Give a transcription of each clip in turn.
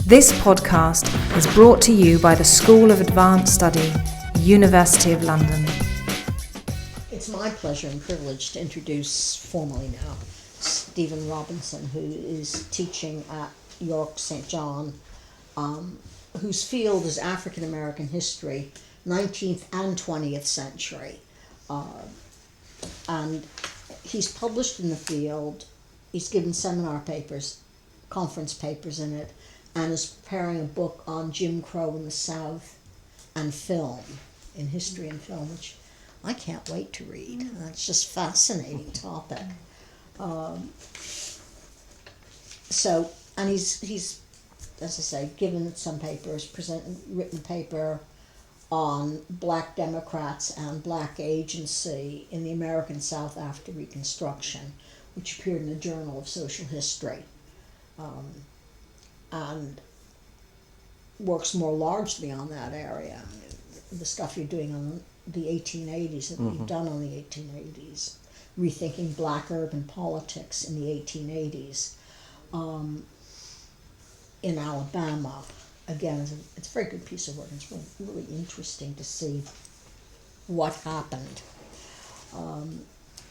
This podcast is brought to you by the School of Advanced Study, University of London. It's my pleasure and privilege to introduce formally now Stephen Robinson, who is teaching at York St. John, whose field is African American history, 19th and 20th century. And he's published in the field, he's given seminar papers, conference papers in it, and is preparing a book on Jim Crow in the South and film, in history and film, which I can't wait to read. That's just a fascinating topic. And he's, as I say, given some papers, written a paper on Black Democrats and Black agency in the American South after Reconstruction, which appeared in the Journal of Social History, and works more largely on that area. The stuff you're doing on the 1880s, that you've done on the 1880s, rethinking Black urban politics in the 1880s in Alabama. Again, it's a very good piece of work. It's really interesting to see what happened.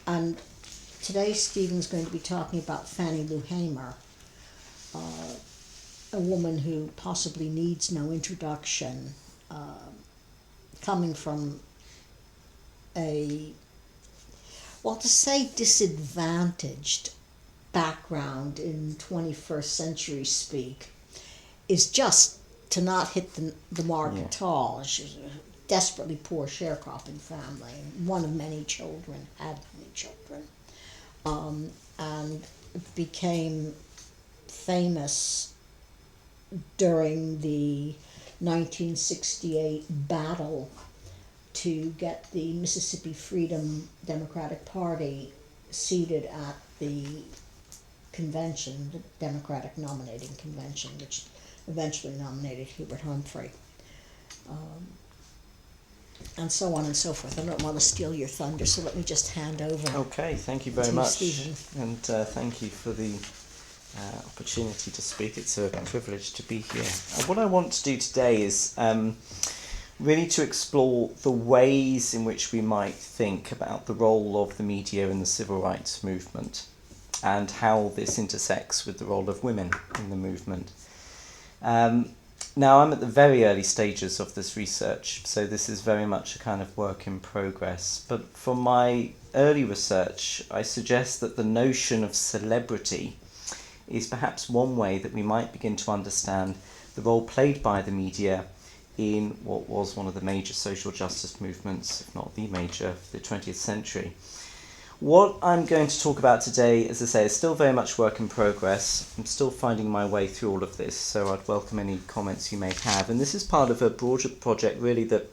And today Stephen's going to be talking about Fannie Lou Hamer, a woman who possibly needs no introduction, coming from disadvantaged background in 21st century speak, is just to not hit the mark at all. She's a desperately poor sharecropping family, one of many children, had many children, and became famous during the 1968 battle to get the Mississippi Freedom Democratic Party seated at the convention, the Democratic nominating convention, which eventually nominated Hubert Humphrey, and so on and so forth. I don't want to steal your thunder, so let me just hand over. Okay, thank you very much, Stephen. And thank you for the opportunity to speak. It's a privilege to be here. What I want to do today is really to explore the ways in which we might think about the role of the media in the civil rights movement and how this intersects with the role of women in the movement. Now, I'm at the very early stages of this research, so this is very much a kind of work in progress. But from my early research, I suggest that the notion of celebrity is perhaps one way that we might begin to understand the role played by the media in what was one of the major social justice movements, if not the major, of the 20th century. What I'm going to talk about today, as I say, is still very much work in progress. I'm still finding my way through all of this, so I'd welcome any comments you may have. And this is part of a broader project, really, that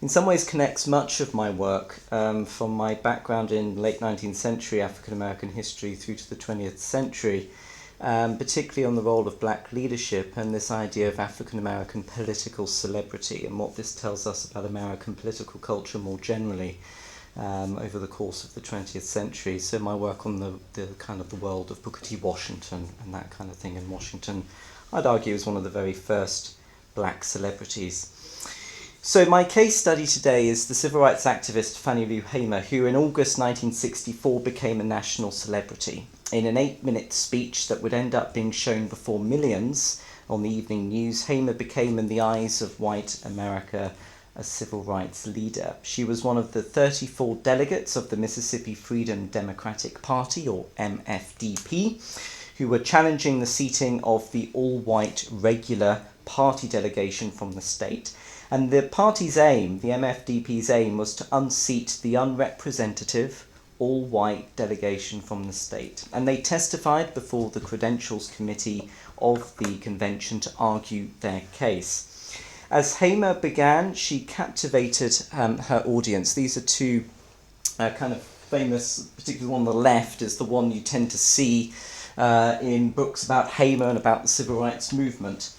in some ways connects much of my work from my background in late 19th century African American history through to the 20th century, particularly on the role of black leadership and this idea of African American political celebrity and what this tells us about American political culture more generally over the course of the 20th century. So my work on the kind of the world of Booker T. Washington and that kind of thing in Washington, I'd argue, is one of the very first black celebrities. So my case study today is the civil rights activist Fannie Lou Hamer, who in August 1964 became a national celebrity. In an 8-minute speech that would end up being shown before millions on the evening news, Hamer became, in the eyes of white America, a civil rights leader. She was one of the 34 delegates of the Mississippi Freedom Democratic Party, or MFDP, who were challenging the seating of the all-white regular party delegation from the state. And the party's aim, the MFDP's aim, was to unseat the unrepresentative, all-white delegation from the state. And they testified before the Credentials Committee of the convention to argue their case. As Hamer began, she captivated her audience. These are two kind of famous, particularly one on the left is the one you tend to see in books about Hamer and about the civil rights movement.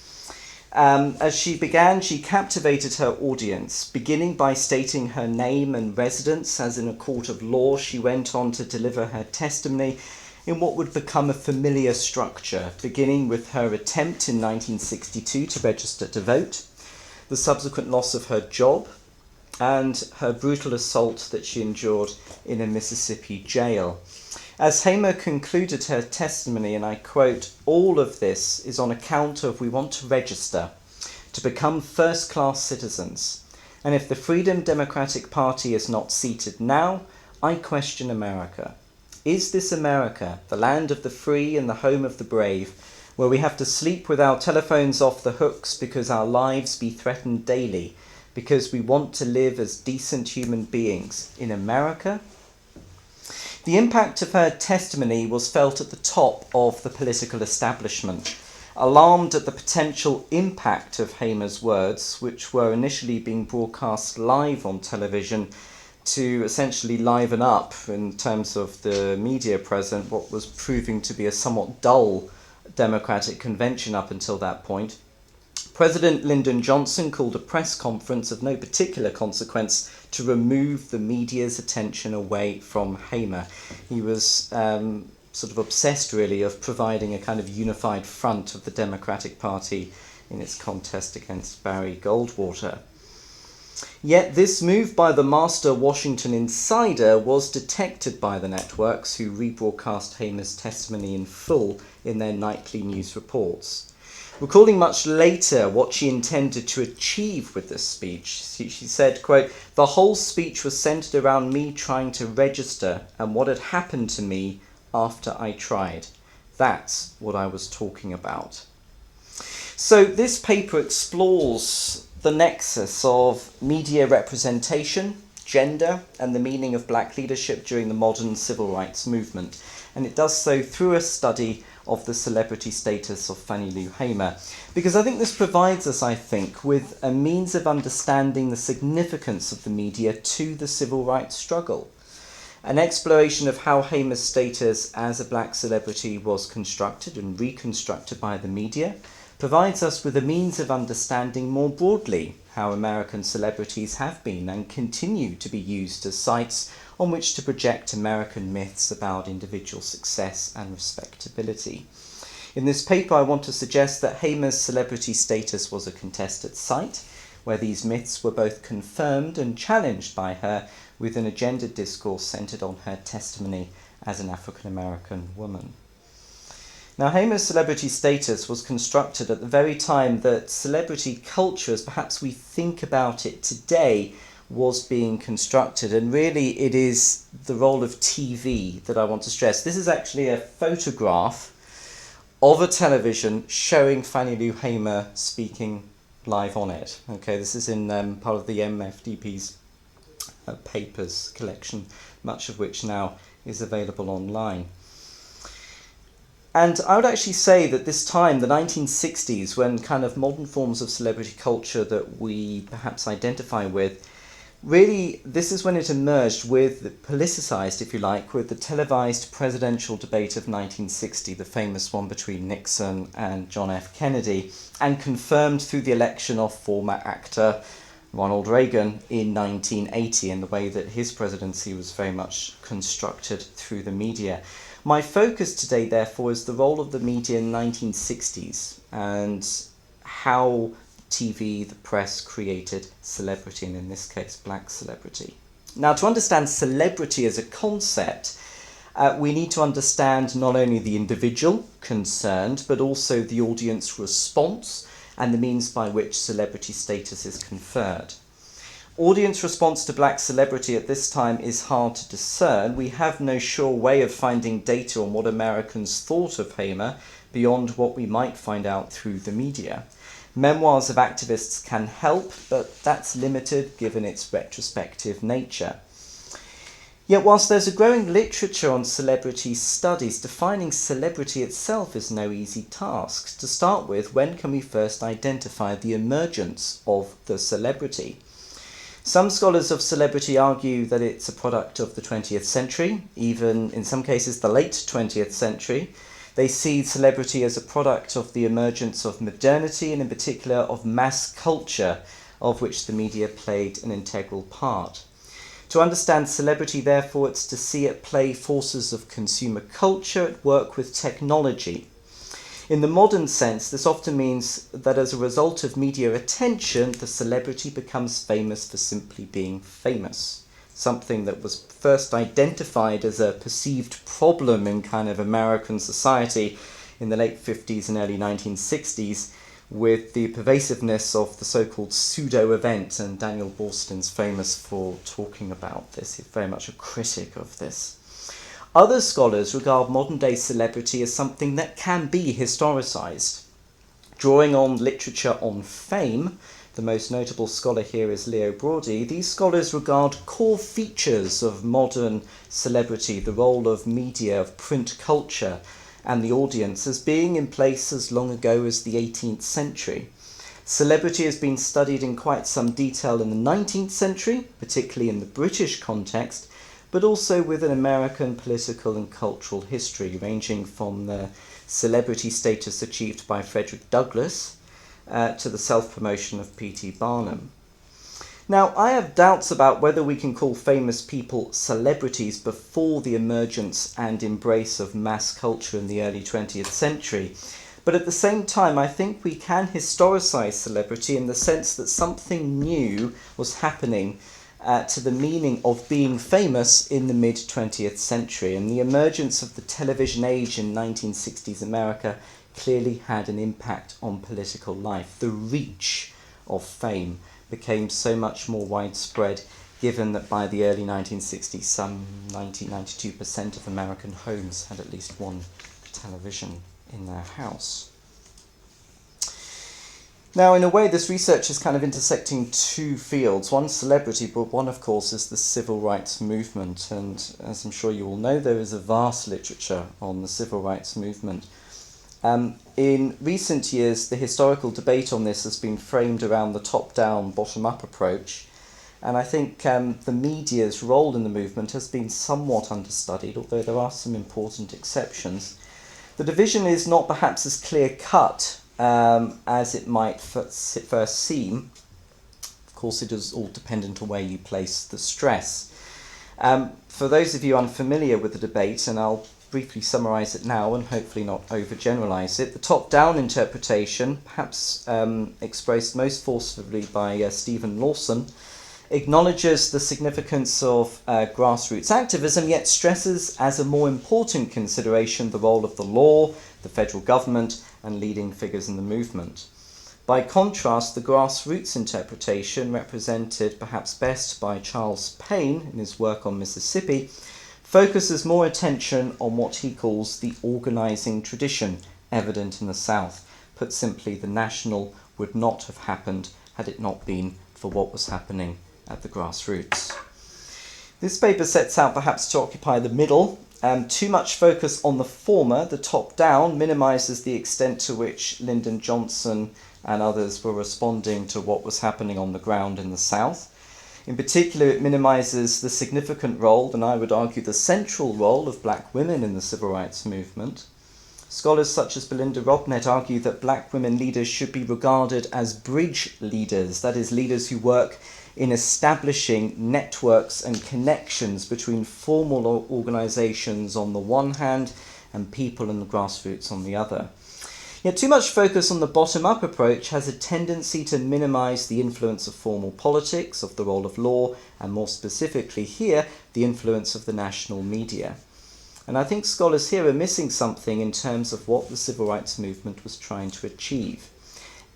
As she began, she captivated her audience, beginning by stating her name and residence, as in a court of law. She went on to deliver her testimony, in what would become a familiar structure, beginning with her attempt in 1962 to register to vote, the subsequent loss of her job, and her brutal assault that she endured in a Mississippi jail. As Hamer concluded her testimony, and I quote, "All of this is on account of we want to register, to become first-class citizens. And if the Freedom Democratic Party is not seated now, I question America. Is this America, the land of the free and the home of the brave, where we have to sleep with our telephones off the hooks because our lives be threatened daily, because we want to live as decent human beings in America?" The impact of her testimony was felt at the top of the political establishment, alarmed at the potential impact of Hamer's words, which were initially being broadcast live on television to essentially liven up, in terms of the media present, what was proving to be a somewhat dull Democratic convention up until that point. President Lyndon Johnson called a press conference of no particular consequence to remove the media's attention away from Hamer. He was sort of obsessed, really, of providing a kind of unified front of the Democratic Party in its contest against Barry Goldwater. Yet this move by the master Washington insider was detected by the networks, who rebroadcast Hamer's testimony in full in their nightly news reports. Recalling much later what she intended to achieve with this speech, she said, quote, "The whole speech was centered around me trying to register and what had happened to me after I tried. That's what I was talking about." So this paper explores the nexus of media representation, gender, and the meaning of black leadership during the modern civil rights movement. And it does so through a study of the celebrity status of Fannie Lou Hamer. Because I think this provides us, with a means of understanding the significance of the media to the civil rights struggle. An exploration of how Hamer's status as a black celebrity was constructed and reconstructed by the media provides us with a means of understanding more broadly how American celebrities have been and continue to be used as sites on which to project American myths about individual success and respectability. In this paper, I want to suggest that Hamer's celebrity status was a contested site, where these myths were both confirmed and challenged by her with an agendered discourse centered on her testimony as an African-American woman. Now, Hamer's celebrity status was constructed at the very time that celebrity culture, as perhaps we think about it today, was being constructed. And really, it is the role of TV that I want to stress. This is actually a photograph of a television showing Fannie Lou Hamer speaking live on it. Okay, this is in part of the MFDP's papers collection, much of which now is available online. And I would actually say that this time, the 1960s, when kind of modern forms of celebrity culture that we perhaps identify with, really, this is when it emerged with, politicized, if you like, with the televised presidential debate of 1960, the famous one between Nixon and John F. Kennedy, and confirmed through the election of former actor Ronald Reagan in 1980, in the way that his presidency was very much constructed through the media. My focus today, therefore, is the role of the media in the 1960s and how TV, the press, created celebrity, and in this case, black celebrity. Now, to understand celebrity as a concept, we need to understand not only the individual concerned, but also the audience response and the means by which celebrity status is conferred. Audience response to black celebrity at this time is hard to discern. We have no sure way of finding data on what Americans thought of Hamer beyond what we might find out through the media. Memoirs of activists can help, but that's limited given its retrospective nature. Yet whilst there's a growing literature on celebrity studies, defining celebrity itself is no easy task. To start with, when can we first identify the emergence of the celebrity? Some scholars of celebrity argue that it's a product of the 20th century, even in some cases the late 20th century. They see celebrity as a product of the emergence of modernity and in particular of mass culture, of which the media played an integral part. To understand celebrity, therefore, it's to see at play forces of consumer culture at work with technology. In the modern sense, this often means that as a result of media attention, the celebrity becomes famous for simply being famous. Something that was first identified as a perceived problem in kind of American society in the late 50s and early 1960s, with the pervasiveness of the so-called pseudo-event, and Daniel Boorstin's famous for talking about this. He's very much a critic of this. Other scholars regard modern-day celebrity as something that can be historicised. Drawing on literature on fame, the most notable scholar here is Leo Braudy, these scholars regard core features of modern celebrity, the role of media, of print culture, and the audience as being in place as long ago as the 18th century. Celebrity has been studied in quite some detail in the 19th century, particularly in the British context, but also within American political and cultural history, ranging from the celebrity status achieved by Frederick Douglass to the self-promotion of P.T. Barnum. Now, I have doubts about whether we can call famous people celebrities before the emergence and embrace of mass culture in the early 20th century. But at the same time, I think we can historicise celebrity in the sense that something new was happening to the meaning of being famous in the mid-20th century. And the emergence of the television age in 1960s America clearly had an impact on political life. The reach of fame became so much more widespread, given that by the early 1960s, some 92% of American homes had at least one television in their house. Now, in a way, this research is kind of intersecting two fields. One celebrity, but one, of course, is the civil rights movement. And as I'm sure you all know, there is a vast literature on the civil rights movement. In recent years, the historical debate on this has been framed around the top-down, bottom-up approach. And I think the media's role in the movement has been somewhat understudied, although there are some important exceptions. The division is not perhaps as clear-cut as it might first seem. Of course, it is all dependent on where you place the stress. For those of you unfamiliar with the debate, and I'll briefly summarise it now and hopefully not overgeneralise it, the top-down interpretation, perhaps expressed most forcefully by Stephen Lawson, acknowledges the significance of grassroots activism, yet stresses as a more important consideration the role of the law, the federal government, and leading figures in the movement. By contrast, the grassroots interpretation, represented perhaps best by Charles Payne in his work on Mississippi, focuses more attention on what he calls the organising tradition evident in the South. Put simply, the national would not have happened had it not been for what was happening at the grassroots. This paper sets out perhaps to occupy the middle. Too much focus on the former, the top-down, minimises the extent to which Lyndon Johnson and others were responding to what was happening on the ground in the South. In particular, it minimises the significant role, and I would argue the central role, of black women in the civil rights movement. Scholars such as Belinda Robnett argue that black women leaders should be regarded as bridge leaders, that is, leaders who work in establishing networks and connections between formal organisations on the one hand and people in the grassroots on the other. Yet too much focus on the bottom-up approach has a tendency to minimise the influence of formal politics, of the role of law, and more specifically here, the influence of the national media. And I think scholars here are missing something in terms of what the civil rights movement was trying to achieve.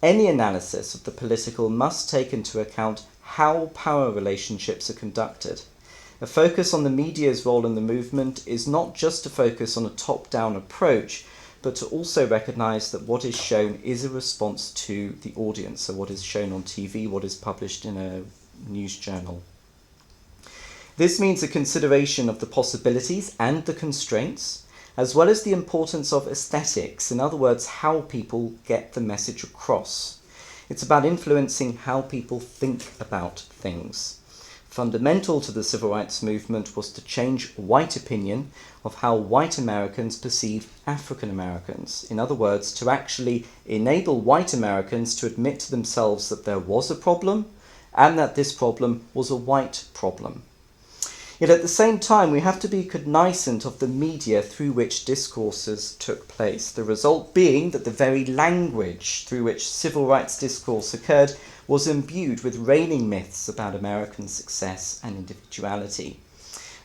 Any analysis of the political must take into account how power relationships are conducted. A focus on the media's role in the movement is not just to focus on a top-down approach, but to also recognise that what is shown is a response to the audience, so what is shown on TV, what is published in a news journal. This means a consideration of the possibilities and the constraints, as well as the importance of aesthetics, in other words, how people get the message across. It's about influencing how people think about things. Fundamental to the civil rights movement was to change white opinion of how white Americans perceive African Americans. In other words, to actually enable white Americans to admit to themselves that there was a problem and that this problem was a white problem. Yet at the same time, we have to be cognizant of the media through which discourses took place, the result being that the very language through which civil rights discourse occurred was imbued with reigning myths about American success and individuality.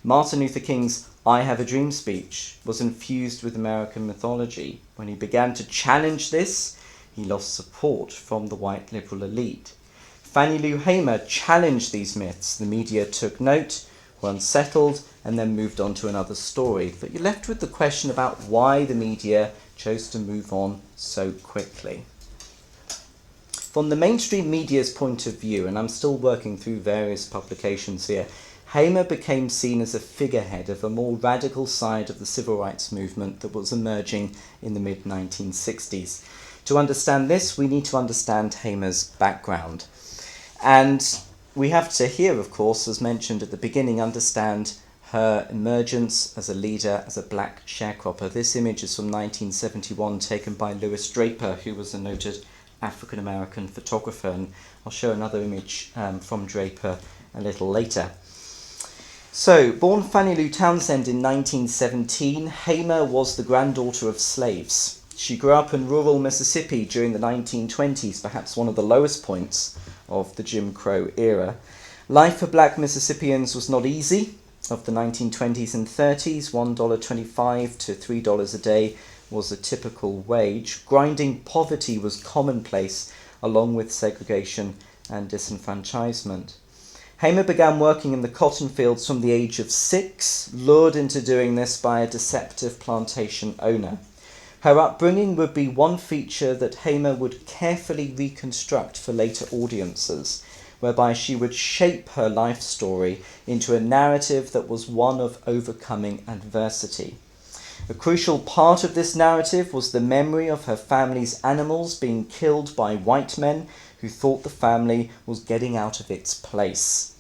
Martin Luther King's "I Have a Dream" speech was infused with American mythology. When he began to challenge this, he lost support from the white liberal elite. Fannie Lou Hamer challenged these myths. The media took note, were unsettled, and then moved on to another story. But you're left with the question about why the media chose to move on so quickly. From the mainstream media's point of view, and I'm still working through various publications here, Hamer became seen as a figurehead of a more radical side of the civil rights movement that was emerging in the mid-1960s. To understand this, we need to understand Hamer's background. And we have to here, of course, as mentioned at the beginning, understand her emergence as a leader, as a black sharecropper. This image is from 1971, taken by Louis Draper, who was a noted African-American photographer. And I'll show another image from Draper a little later. So, born Fannie Lou Townsend in 1917, Hamer was the granddaughter of slaves. She grew up in rural Mississippi during the 1920s, perhaps one of the lowest points of the Jim Crow era. Life for black Mississippians was not easy. Of the 1920s and 30s, $1.25 to $3 a day was a typical wage. Grinding poverty was commonplace, along with segregation and disenfranchisement. Hamer began working in the cotton fields from the age of 6, lured into doing this by a deceptive plantation owner. Her upbringing would be one feature that Hamer would carefully reconstruct for later audiences, whereby she would shape her life story into a narrative that was one of overcoming adversity. A crucial part of this narrative was the memory of her family's animals being killed by white men who thought the family was getting out of its place.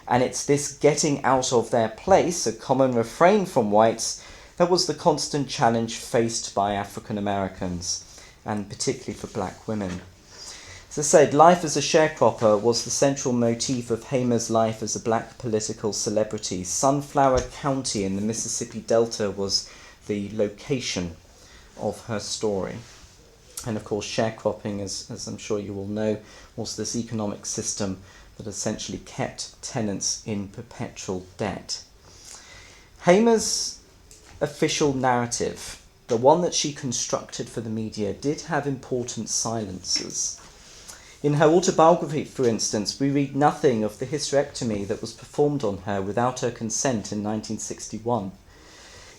And it's this getting out of their place, a common refrain from whites, that was the constant challenge faced by African Americans, and particularly for black women. As I said, life as a sharecropper was the central motif of Hamer's life as a black political celebrity. Sunflower County in the Mississippi Delta was the location of her story. And of course, sharecropping, as I'm sure you all know, was this economic system that essentially kept tenants in perpetual debt. Hamer's official narrative, the one that she constructed for the media, did have important silences. In her autobiography, for instance, we read nothing of the hysterectomy that was performed on her without her consent in 1961.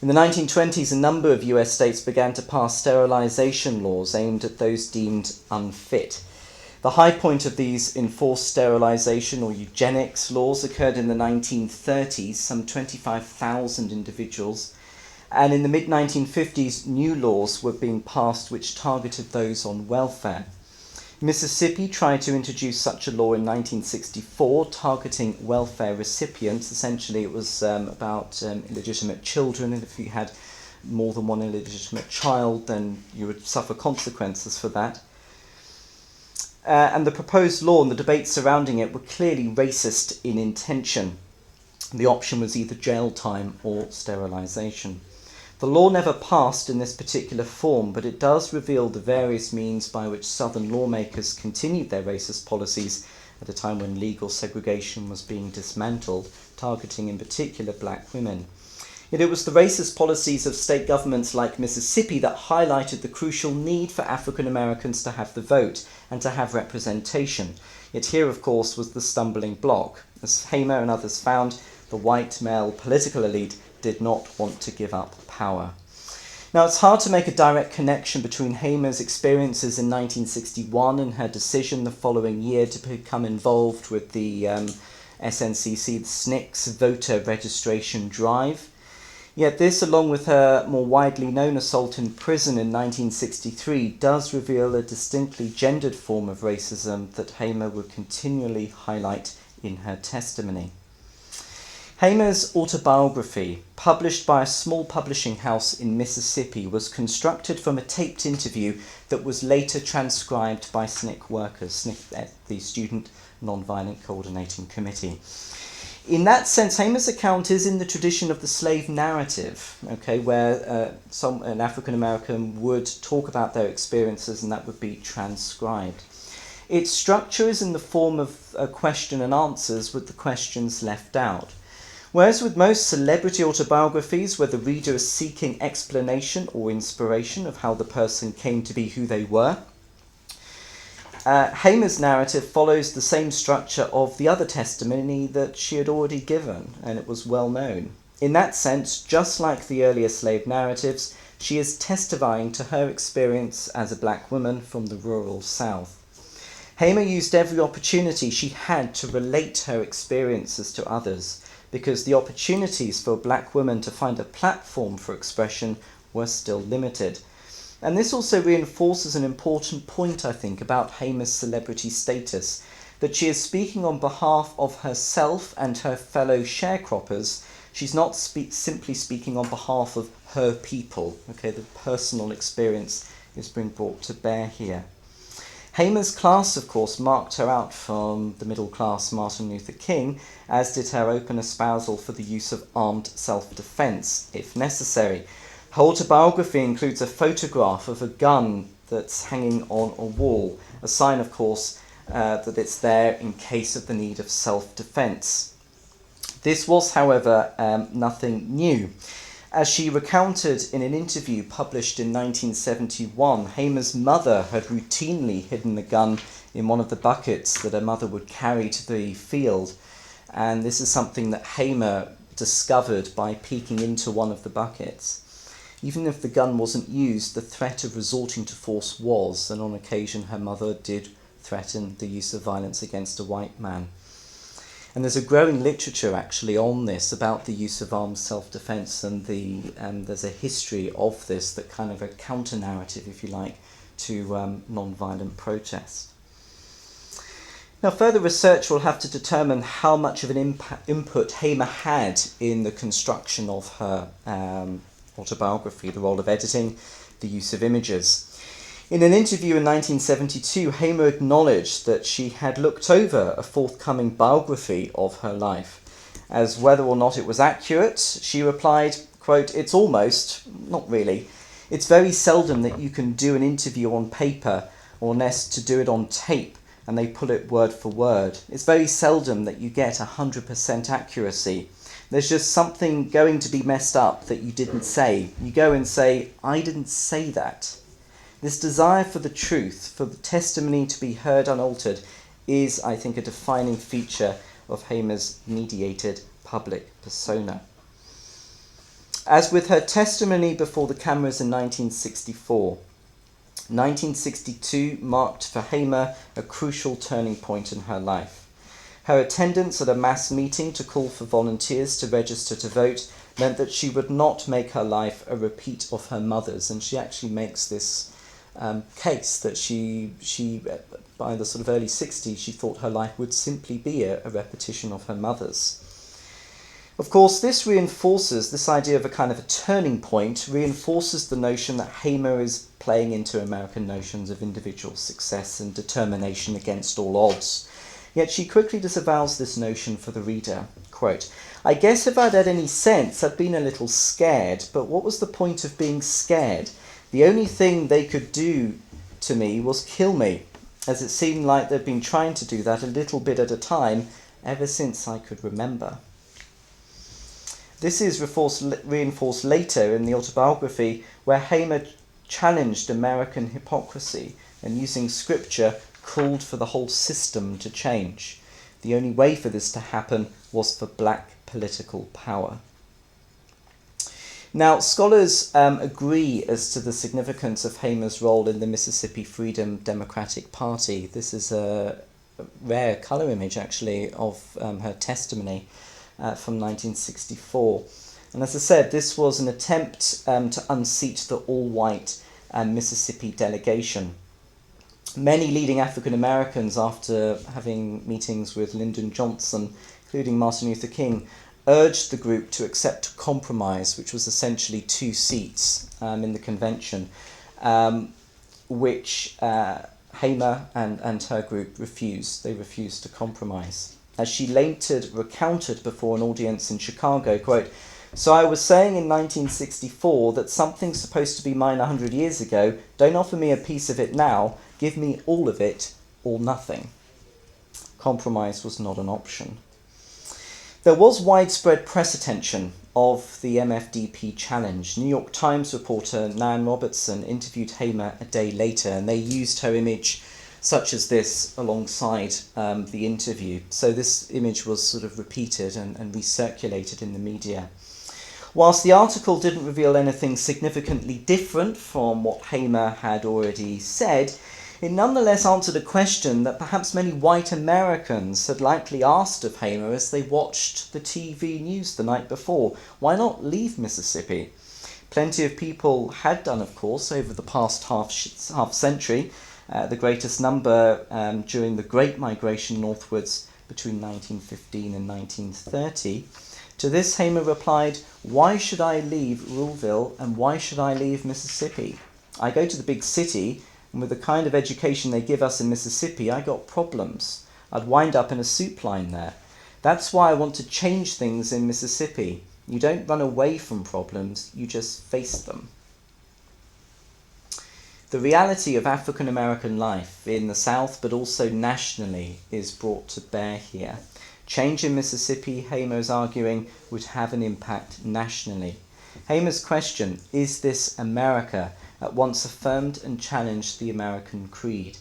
In the 1920s, a number of US states began to pass sterilization laws aimed at those deemed unfit. The high point of these enforced sterilization or eugenics laws occurred in the 1930s, some 25,000 individuals, and in the mid-1950s, new laws were being passed which targeted those on welfare. Mississippi tried to introduce such a law in 1964, targeting welfare recipients. Essentially, it was about illegitimate children, and if you had more than one illegitimate child, then you would suffer consequences for that. And the proposed law and the debates surrounding it were clearly racist in intention. The option was either jail time or sterilization. The law never passed in this particular form, but it does reveal the various means by which Southern lawmakers continued their racist policies at a time when legal segregation was being dismantled, targeting in particular black women. Yet it was the racist policies of state governments like Mississippi that highlighted the crucial need for African Americans to have the vote and to have representation. Yet here, of course, was the stumbling block. As Hamer and others found, the white male political elite did not want to give up power. Now, it's hard to make a direct connection between Hamer's experiences in 1961 and her decision the following year to become involved with the SNCC, the SNCC's voter registration drive. Yet this, along with her more widely known assault in prison in 1963, does reveal a distinctly gendered form of racism that Hamer would continually highlight in her testimony. Hamer's autobiography, published by a small publishing house in Mississippi, was constructed from a taped interview that was later transcribed by SNCC workers, the Student Nonviolent Coordinating Committee. In that sense, Hamer's account is in the tradition of the slave narrative, okay, where an African American would talk about their experiences and that would be transcribed. Its structure is in the form of question and answers with the questions left out. Whereas with most celebrity autobiographies, where the reader is seeking explanation or inspiration of how the person came to be who they were, Hamer's narrative follows the same structure of the other testimony that she had already given, and it was well known. In that sense, just like the earlier slave narratives, she is testifying to her experience as a black woman from the rural South. Hamer used every opportunity she had to relate her experiences to others, because the opportunities for a black woman to find a platform for expression were still limited. And this also reinforces an important point, I think, about Hamer's celebrity status, that she is speaking on behalf of herself and her fellow sharecroppers. She's not simply speaking on behalf of her people. Okay, the personal experience is being brought to bear here. Hamer's class, of course, marked her out from the middle-class Martin Luther King, as did her open espousal for the use of armed self-defense, if necessary. Her autobiography includes a photograph of a gun that's hanging on a wall, a sign, of course, that it's there in case of the need of self-defense. This was, however, nothing new. As she recounted in an interview published in 1971, Hamer's mother had routinely hidden the gun in one of the buckets that her mother would carry to the field, and this is something that Hamer discovered by peeking into one of the buckets. Even if the gun wasn't used, the threat of resorting to force was, and on occasion her mother did threaten the use of violence against a white man. And there's a growing literature actually on this, about the use of armed self-defense, and there's a history of this, that kind of a counter-narrative, if you like, to non-violent protest. Now, further research will have to determine how much of an input Hamer had in the construction of her autobiography, the role of editing, the use of images. In an interview in 1972, Hamer acknowledged that she had looked over a forthcoming biography of her life. As whether or not it was accurate, she replied, quote, "It's almost, not really. It's very seldom that you can do an interview on paper, or less to do it on tape, and they pull it word for word. It's very seldom that you get 100% accuracy. There's just something going to be messed up that you didn't say. You go and say, I didn't say that." This desire for the truth, for the testimony to be heard unaltered, is, I think, a defining feature of Hamer's mediated public persona. As with her testimony before the cameras in 1964, 1962 marked for Hamer a crucial turning point in her life. Her attendance at a mass meeting to call for volunteers to register to vote meant that she would not make her life a repeat of her mother's, and she actually makes this case that she by the sort of early 60s, she thought her life would simply be a repetition of her mother's. Of course, this idea of a kind of a turning point reinforces the notion that Hamer is playing into American notions of individual success and determination against all odds. Yet she quickly disavows this notion for the reader. Quote, "I guess if I'd had any sense, I'd been a little scared, but what was the point of being scared? The only thing they could do to me was kill me, as it seemed like they'd been trying to do that a little bit at a time ever since I could remember." This is reinforced later in the autobiography, where Hamer challenged American hypocrisy and, using scripture, called for the whole system to change. The only way for this to happen was for black political power. Now, scholars agree as to the significance of Hamer's role in the Mississippi Freedom Democratic Party. This is a rare colour image, actually, of her testimony from 1964. And as I said, this was an attempt to unseat the all-white Mississippi delegation. Many leading African Americans, after having meetings with Lyndon Johnson, including Martin Luther King, urged the group to accept a compromise, which was essentially 2 seats in the convention, which Hamer and her group refused. They refused to compromise. as she later recounted before an audience in Chicago, quote, "So I was saying in 1964 that something's supposed to be mine 100 years ago. Don't offer me a piece of it now. Give me all of it or nothing." Compromise was not an option. There was widespread press attention of the MFDP challenge. New York Times reporter Nan Robertson interviewed Hamer a day later, and they used her image such as this alongside the interview. So this image was sort of repeated and recirculated in the media. Whilst the article didn't reveal anything significantly different from what Hamer had already said, it nonetheless answered a question that perhaps many white Americans had likely asked of Hamer as they watched the TV news the night before. Why not leave Mississippi? Plenty of people had done, of course, over the past half century, the greatest number during the Great Migration northwards between 1915 and 1930. To this, Hamer replied, "Why should I leave Ruleville and why should I leave Mississippi? I go to the big city, and with the kind of education they give us in Mississippi, I got problems. I'd wind up in a soup line there. That's why I want to change things in Mississippi. You don't run away from problems, you just face them." The reality of African American life in the South, but also nationally, is brought to bear here. Change in Mississippi, Hamer is arguing, would have an impact nationally. Hamer's question, "Is this America?" at once affirmed and challenged the American creed.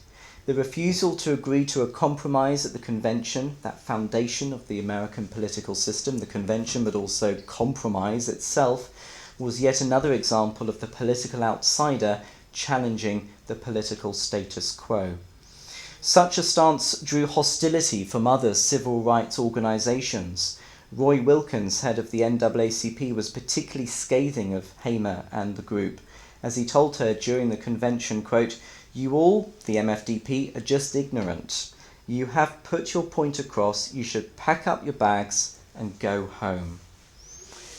The refusal to agree to a compromise at the convention, that foundation of the American political system, the convention, but also compromise itself, was yet another example of the political outsider challenging the political status quo. Such a stance drew hostility from other civil rights organizations. Roy Wilkins, head of the NAACP, was particularly scathing of Hamer and the group, as he told her during the convention, quote, "You all, the MFDP, are just ignorant. You have put your point across. You should pack up your bags and go home."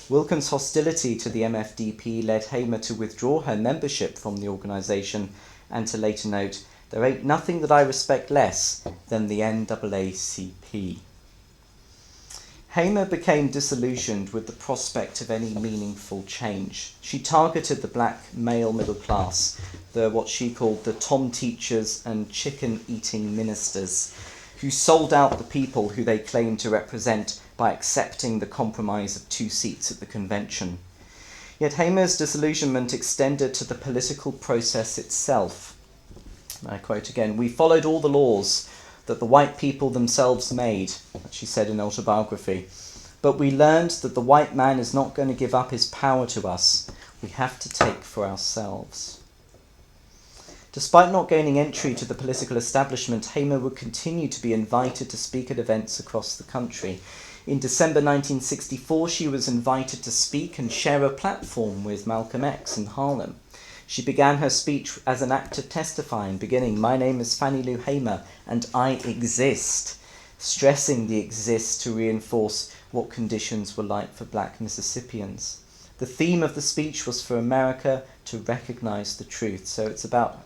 Wilkins' hostility to the MFDP led Hamer to withdraw her membership from the organization and to later note, "There ain't nothing that I respect less than the NAACP." Hamer became disillusioned with the prospect of any meaningful change. She targeted the black male middle class, what she called the Tom teachers and chicken-eating ministers, who sold out the people who they claimed to represent by accepting the compromise of 2 seats at the convention. Yet Hamer's disillusionment extended to the political process itself. I quote again, "We followed all the laws that the white people themselves made," she said in Autobiography, "but we learned that the white man is not going to give up his power to us. We have to take for ourselves." Despite not gaining entry to the political establishment, Hamer would continue to be invited to speak at events across the country. In December 1964, she was invited to speak and share a platform with Malcolm X in Harlem. She began her speech as an act of testifying, beginning, "My name is Fannie Lou Hamer, and I exist," stressing the exist to reinforce what conditions were like for black Mississippians. The theme of the speech was for America to recognize the truth. So it's about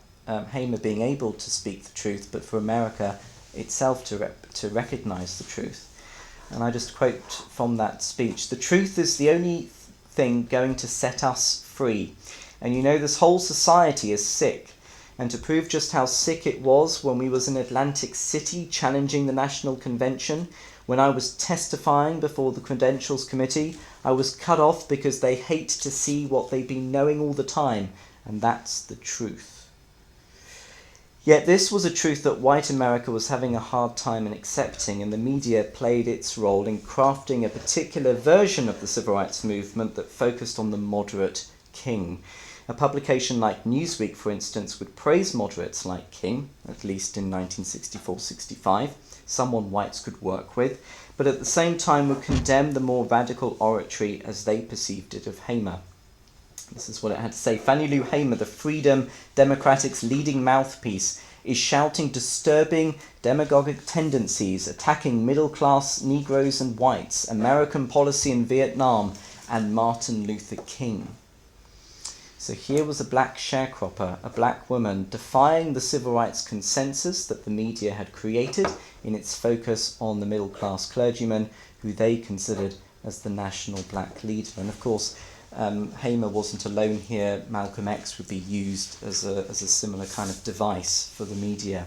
Hamer being able to speak the truth, but for America itself to recognize the truth. And I just quote from that speech, "The truth is the only thing going to set us free. And you know, this whole society is sick. And to prove just how sick it was, when we was in Atlantic City challenging the National Convention, when I was testifying before the Credentials Committee, I was cut off because they hate to see what they've been knowing all the time, and that's the truth." Yet this was a truth that white America was having a hard time in accepting, and the media played its role in crafting a particular version of the civil rights movement that focused on the moderate King. A publication like Newsweek, for instance, would praise moderates like King, at least in 1964-65, someone whites could work with, but at the same time would condemn the more radical oratory as they perceived it of Hamer. This is what it had to say. "Fannie Lou Hamer, the Freedom Democratic's leading mouthpiece, is shouting disturbing demagogic tendencies, attacking middle-class Negroes and whites, American policy in Vietnam, and Martin Luther King." So here was a black sharecropper, a black woman, defying the civil rights consensus that the media had created in its focus on the middle-class clergyman, who they considered as the national black leader. And of course, Hamer wasn't alone here. Malcolm X would be used as a similar kind of device for the media.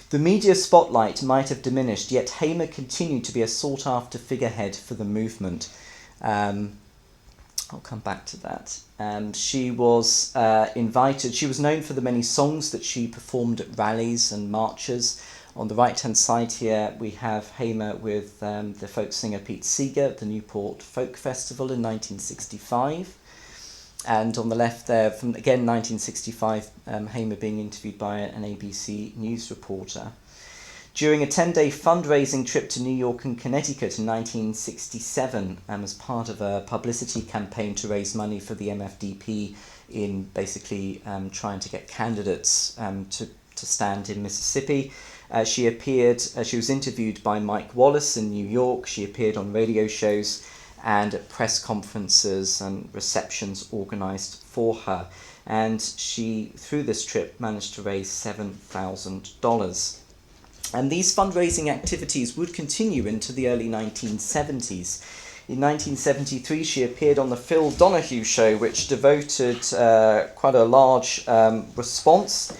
The media spotlight might have diminished, yet Hamer continued to be a sought-after figurehead for the movement. I'll come back to that. She was invited. She was known for the many songs that she performed at rallies and marches. On the right-hand side here, we have Hamer with the folk singer Pete Seeger at the Newport Folk Festival in 1965. And on the left there, from again 1965, Hamer being interviewed by an ABC News reporter. During a 10-day fundraising trip to New York and Connecticut in 1967, as part of a publicity campaign to raise money for the MFDP in basically trying to get candidates to stand in Mississippi, she was interviewed by Mike Wallace in New York. She appeared on radio shows and at press conferences and receptions organised for her. And she, through this trip, managed to raise $7,000. And these fundraising activities would continue into the early 1970s. In 1973, she appeared on the Phil Donahue show, which devoted quite a large response,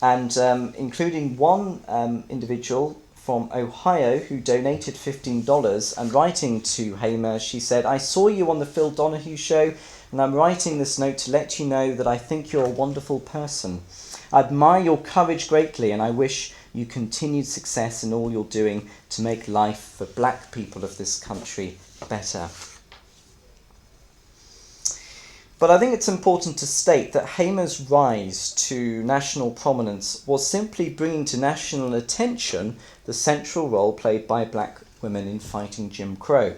and including one individual from Ohio who donated $15, and writing to Hamer, she said, "I saw you on the Phil Donahue show, and I'm writing this note to let you know that I think you're a wonderful person. I admire your courage greatly, and I wish you continued success in all you're doing to make life for black people of this country better." But I think it's important to state that Hamer's rise to national prominence was simply bringing to national attention the central role played by black women in fighting Jim Crow.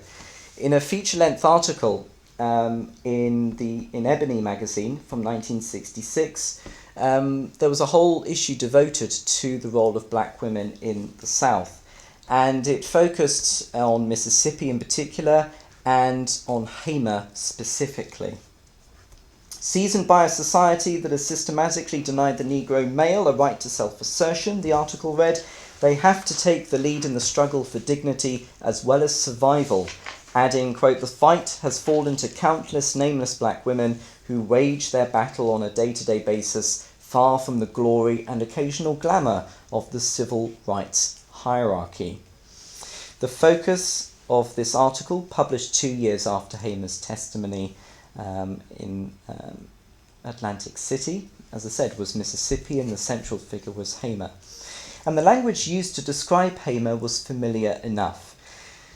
In a feature-length article in Ebony Magazine from 1966, there was a whole issue devoted to the role of black women in the South, and it focused on Mississippi in particular and on Hamer specifically. Seasoned by a society that has systematically denied the Negro male a right to self-assertion, the article read, they have to take the lead in the struggle for dignity as well as survival, adding, quote, the fight has fallen to countless nameless black women who wage their battle on a day-to-day basis, far from the glory and occasional glamour of the civil rights hierarchy. The focus of this article, published 2 years after Hamer's testimony in Atlantic City, as I said, was Mississippi, and the central figure was Hamer. And the language used to describe Hamer was familiar enough.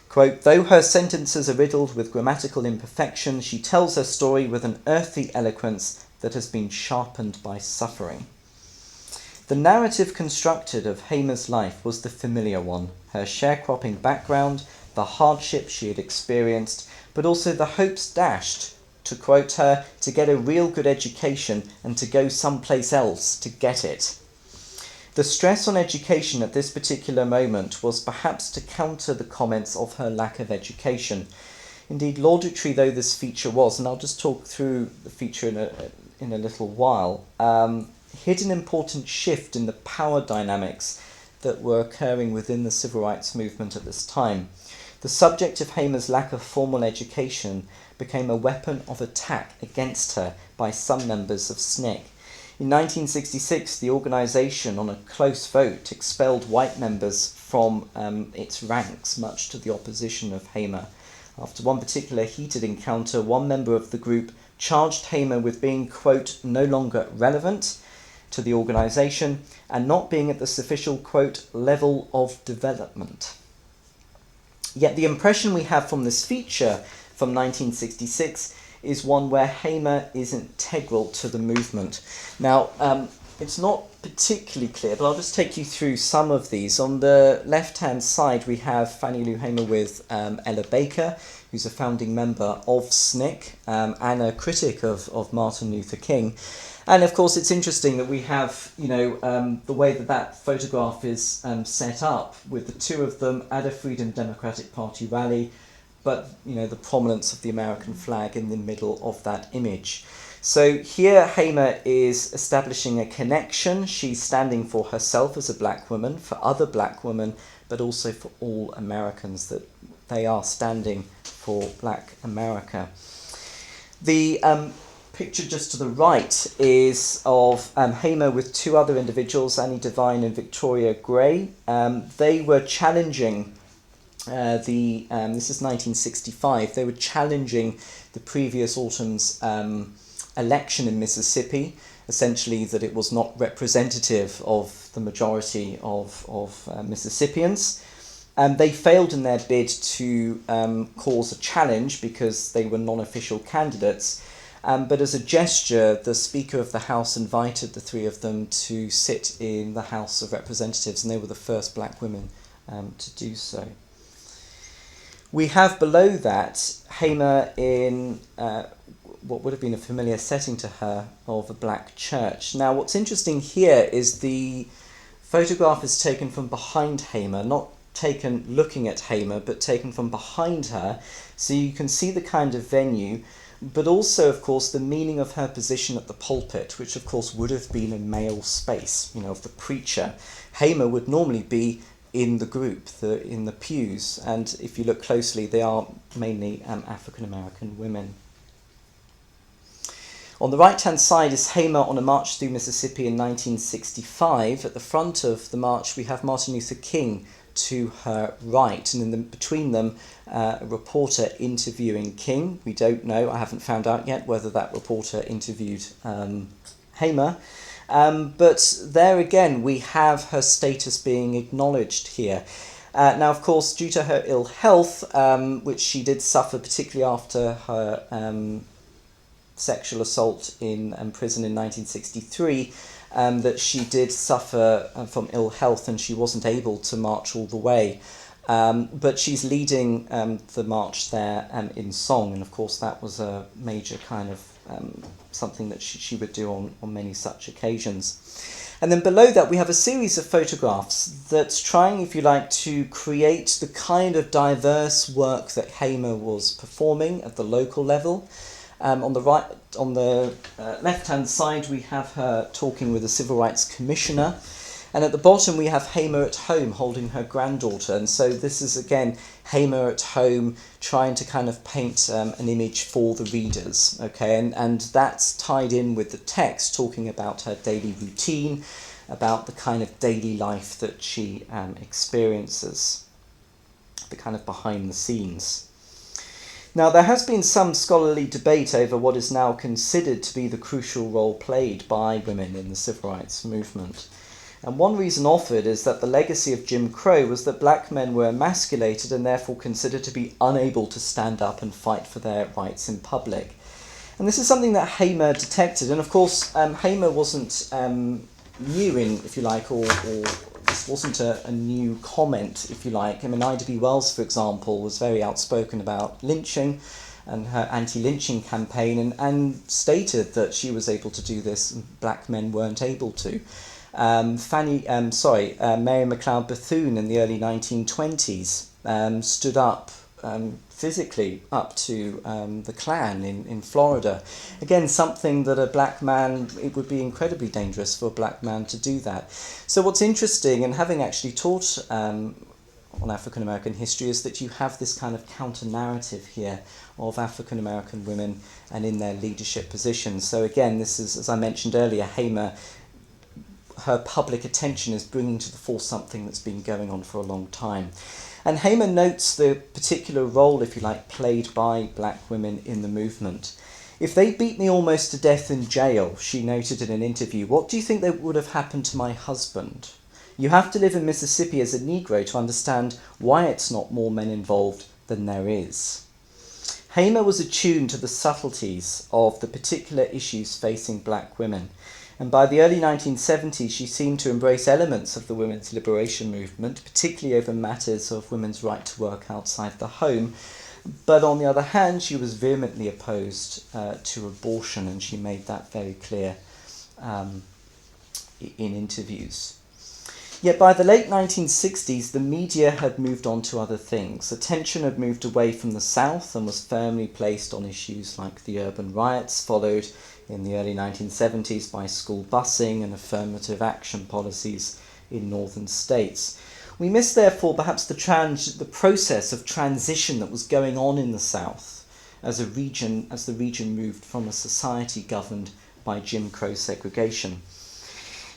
Quote, though her sentences are riddled with grammatical imperfection, she tells her story with an earthy eloquence that has been sharpened by suffering. The narrative constructed of Hamer's life was the familiar one, her sharecropping background, the hardship she had experienced, but also the hopes dashed, to quote her, to get a real good education and to go someplace else to get it. The stress on education at this particular moment was perhaps to counter the comments of her lack of education. Indeed, laudatory though this feature was, and I'll just talk through the feature in a little while, hid an important shift in the power dynamics that were occurring within the civil rights movement at this time. The subject of Hamer's lack of formal education became a weapon of attack against her by some members of SNCC. In 1966, the organisation, on a close vote, expelled white members from its ranks, much to the opposition of Hamer. After one particular heated encounter, one member of the group charged Hamer with being, quote, no longer relevant to the organisation and not being at the sufficient, quote, level of development. Yet the impression we have from this feature from 1966 is one where Hamer is integral to the movement. Now, it's not particularly clear, but I'll just take you through some of these. On the left-hand side, we have Fannie Lou Hamer with Ella Baker, who's a founding member of SNCC and a critic of Martin Luther King. And of course, it's interesting that we have, the way that photograph is set up with the two of them at a Freedom Democratic Party rally, but, the prominence of the American flag in the middle of that image. So here Hamer is establishing a connection. She's standing for herself as a black woman, for other black women, but also for all Americans, that they are standing for black America. The picture just to the right is of Hamer with two other individuals, Annie Devine and Victoria Gray. They were challenging this is 1965, they were challenging the previous autumn's election in Mississippi, essentially that it was not representative of the majority of Mississippians. They failed in their bid to cause a challenge because they were non-official candidates. But as a gesture, the Speaker of the House invited the three of them to sit in the House of Representatives, and they were the first black women to do so. We have below that Hamer in what would have been a familiar setting to her of a black church. Now, what's interesting here is the photograph is taken from behind Hamer, not taken looking at Hamer, but taken from behind her, so you can see the kind of venue, but also, of course, the meaning of her position at the pulpit, which, of course, would have been a male space, of the preacher. Hamer would normally be in the group, in the pews, and if you look closely, they are mainly African-American women. On the right-hand side is Hamer on a march through Mississippi in 1965. At the front of the march, we have Martin Luther King to her right, and between them, a reporter interviewing King. We don't know, I haven't found out yet, whether that reporter interviewed Hamer. But there again, we have her status being acknowledged here. Now, of course, due to her ill health, which she did suffer, particularly after her sexual assault in prison in 1963, that she did suffer from ill health and she wasn't able to march all the way. But she's leading the march there in song, and of course that was a major kind of something that she would do on many such occasions. And then below that we have a series of photographs that's trying, if you like, to create the kind of diverse work that Hamer was performing at the local level. On the left-hand side, we have her talking with a civil rights commissioner, and at the bottom we have Hamer at home holding her granddaughter. And so this is again Hamer at home trying to kind of paint an image for the readers, okay, and that's tied in with the text talking about her daily routine, about the kind of daily life that she experiences, the kind of behind the scenes. Now, there has been some scholarly debate over what is now considered to be the crucial role played by women in the civil rights movement. And one reason offered is that the legacy of Jim Crow was that black men were emasculated and therefore considered to be unable to stand up and fight for their rights in public. And this is something that Hamer detected. And of course, Hamer wasn't new in, if you like, or this wasn't a new comment, if you like. I mean, Ida B. Wells, for example, was very outspoken about lynching and her anti-lynching campaign, and stated that she was able to do this and black men weren't able to. Mary McLeod Bethune in the early 1920s stood up physically up to the Klan in Florida. Again, something that a black man, it would be incredibly dangerous for a black man to do that. So what's interesting, and having actually taught on African American history, is that you have this kind of counter-narrative here of African American women and in their leadership positions. So again, this is, as I mentioned earlier, Hamer, her public attention is bringing to the fore something that's been going on for a long time. And Hamer notes the particular role, if you like, played by black women in the movement. "If they beat me almost to death in jail," she noted in an interview, "what do you think that would have happened to my husband? You have to live in Mississippi as a Negro to understand why it's not more men involved than there is." Hamer was attuned to the subtleties of the particular issues facing black women. And by the early 1970s, she seemed to embrace elements of the women's liberation movement, particularly over matters of women's right to work outside the home. But on the other hand, she was vehemently opposed to abortion, and she made that very clear in interviews. Yet by the late 1960s, the media had moved on to other things. Attention had moved away from the South and was firmly placed on issues like the urban riots, followed in the early 1970s by school busing and affirmative action policies in northern states. We miss, therefore, perhaps the process of transition that was going on in the South as the region moved from a society governed by Jim Crow segregation.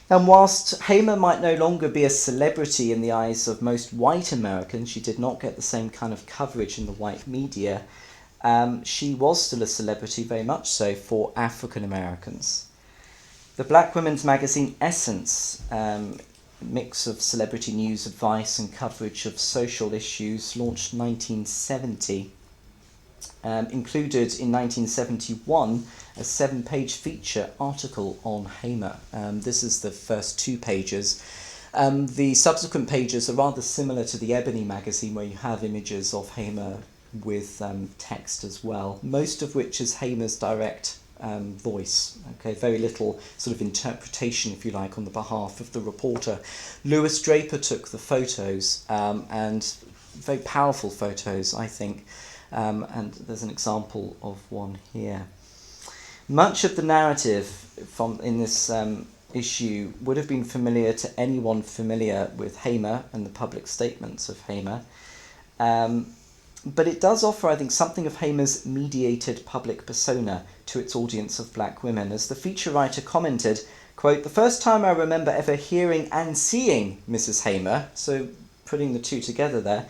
And whilst Hamer might no longer be a celebrity in the eyes of most white Americans, she did not get the same kind of coverage in the white media, she was still a celebrity, very much so, for African Americans. The black women's magazine Essence, mix of celebrity news, advice and coverage of social issues, launched in 1970, included in 1971 a 7-page feature article on Hamer. This is the first 2 pages. The subsequent pages are rather similar to the Ebony Magazine, where you have images of Hamer with text as well, most of which is Hamer's direct voice. Okay, very little sort of interpretation, if you like, on the behalf of the reporter. Lewis Draper took the photos, and very powerful photos, I think, and there's an example of one here. Much of the narrative in this issue would have been familiar to anyone familiar with Hamer and the public statements of Hamer. But it does offer, I think, something of Hamer's mediated public persona to its audience of black women. As the feature writer commented, quote, "The first time I remember ever hearing and seeing Mrs. Hamer," so putting the two together there,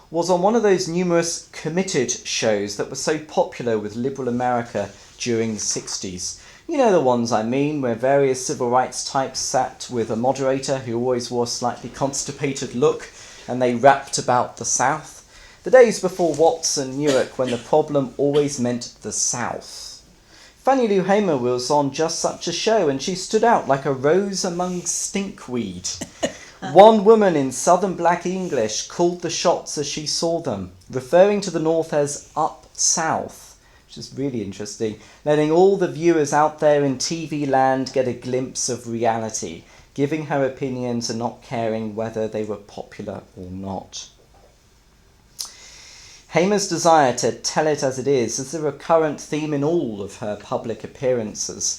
"was on one of those numerous committed shows that were so popular with liberal America during the 60s. You know the ones I mean, where various civil rights types sat with a moderator who always wore a slightly constipated look, and they rapped about the South. The days before Watts and Newark, when the problem always meant the South. Fannie Lou Hamer was on just such a show, and she stood out like a rose among stinkweed. One woman in Southern black English called the shots as she saw them, referring to the North as up South," which is really interesting, "letting all the viewers out there in TV land get a glimpse of reality, giving her opinions and not caring whether they were popular or not." Hamer's desire to tell it as it is a recurrent theme in all of her public appearances.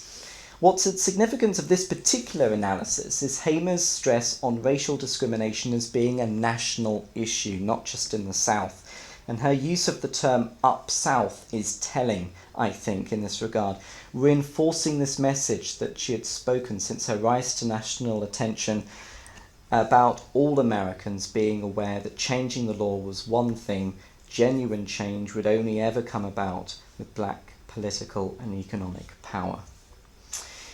What's the significance of this particular analysis is Hamer's stress on racial discrimination as being a national issue, not just in the South. And her use of the term up South is telling, I think, in this regard, reinforcing this message that she had spoken since her rise to national attention about all Americans being aware that changing the law was one thing, genuine change would only ever come about with black political and economic power.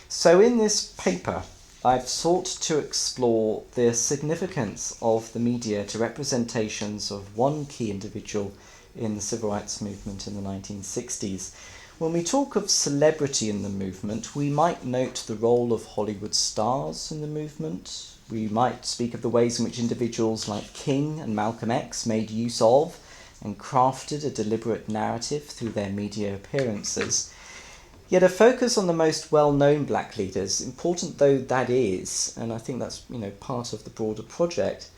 So in this paper, I've sought to explore the significance of the media to representations of one key individual in the civil rights movement in the 1960s. When we talk of celebrity in the movement, we might note the role of Hollywood stars in the movement. We might speak of the ways in which individuals like King and Malcolm X made use of and crafted a deliberate narrative through their media appearances. Yet a focus on the most well-known black leaders, important though that is, and I think that's part of the broader project,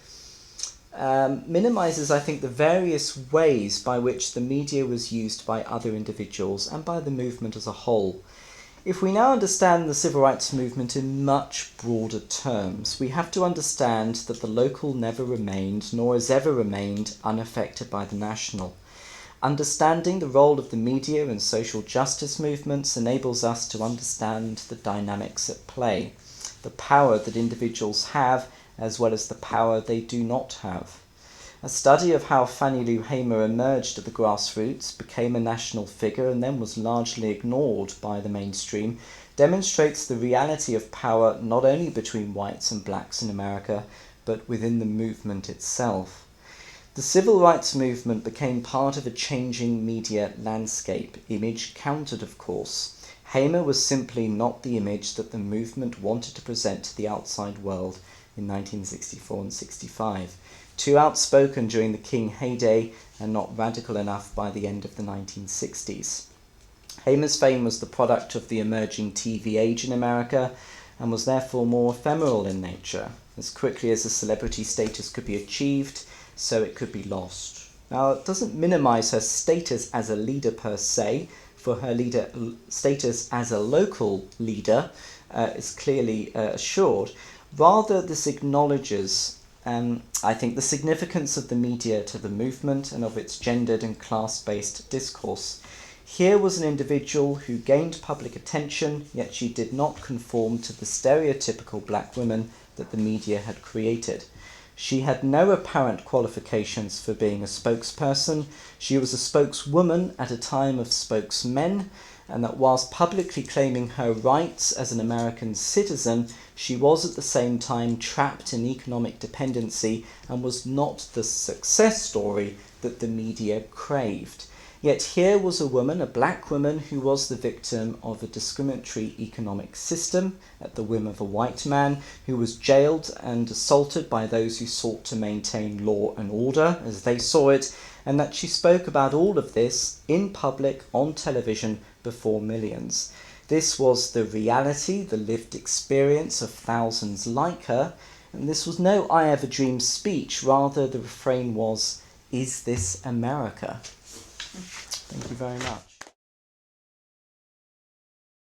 minimises, I think, the various ways by which the media was used by other individuals and by the movement as a whole. If we now understand the civil rights movement in much broader terms, we have to understand that the local never remained, nor has ever remained, unaffected by the national. Understanding the role of the media and social justice movements enables us to understand the dynamics at play, the power that individuals have, as well as the power they do not have. A study of how Fannie Lou Hamer emerged at the grassroots, became a national figure, and then was largely ignored by the mainstream, demonstrates the reality of power not only between whites and blacks in America, but within the movement itself. The civil rights movement became part of a changing media landscape. Image counted, of course. Hamer was simply not the image that the movement wanted to present to the outside world in 1964 and 65. Too outspoken during the King heyday and not radical enough by the end of the 1960s. Hamer's fame was the product of the emerging TV age in America and was therefore more ephemeral in nature. As quickly as a celebrity status could be achieved, so it could be lost. Now, it doesn't minimize her status as a leader per se. for her status as a local leader is clearly assured. Rather, this acknowledges, I think, the significance of the media to the movement and of its gendered and class-based discourse. Here was an individual who gained public attention, yet she did not conform to the stereotypical black woman that the media had created. She had no apparent qualifications for being a spokesperson. She was a spokeswoman at a time of spokesmen, and that whilst publicly claiming her rights as an American citizen, she was at the same time trapped in economic dependency and was not the success story that the media craved. Yet here was a woman, a black woman, who was the victim of a discriminatory economic system at the whim of a white man, who was jailed and assaulted by those who sought to maintain law and order as they saw it, and that she spoke about all of this in public, on television, before millions. This was the reality, the lived experience of thousands like her, and this was no I Ever Dreamed speech. Rather, the refrain was, "Is this America?" Thank you very much.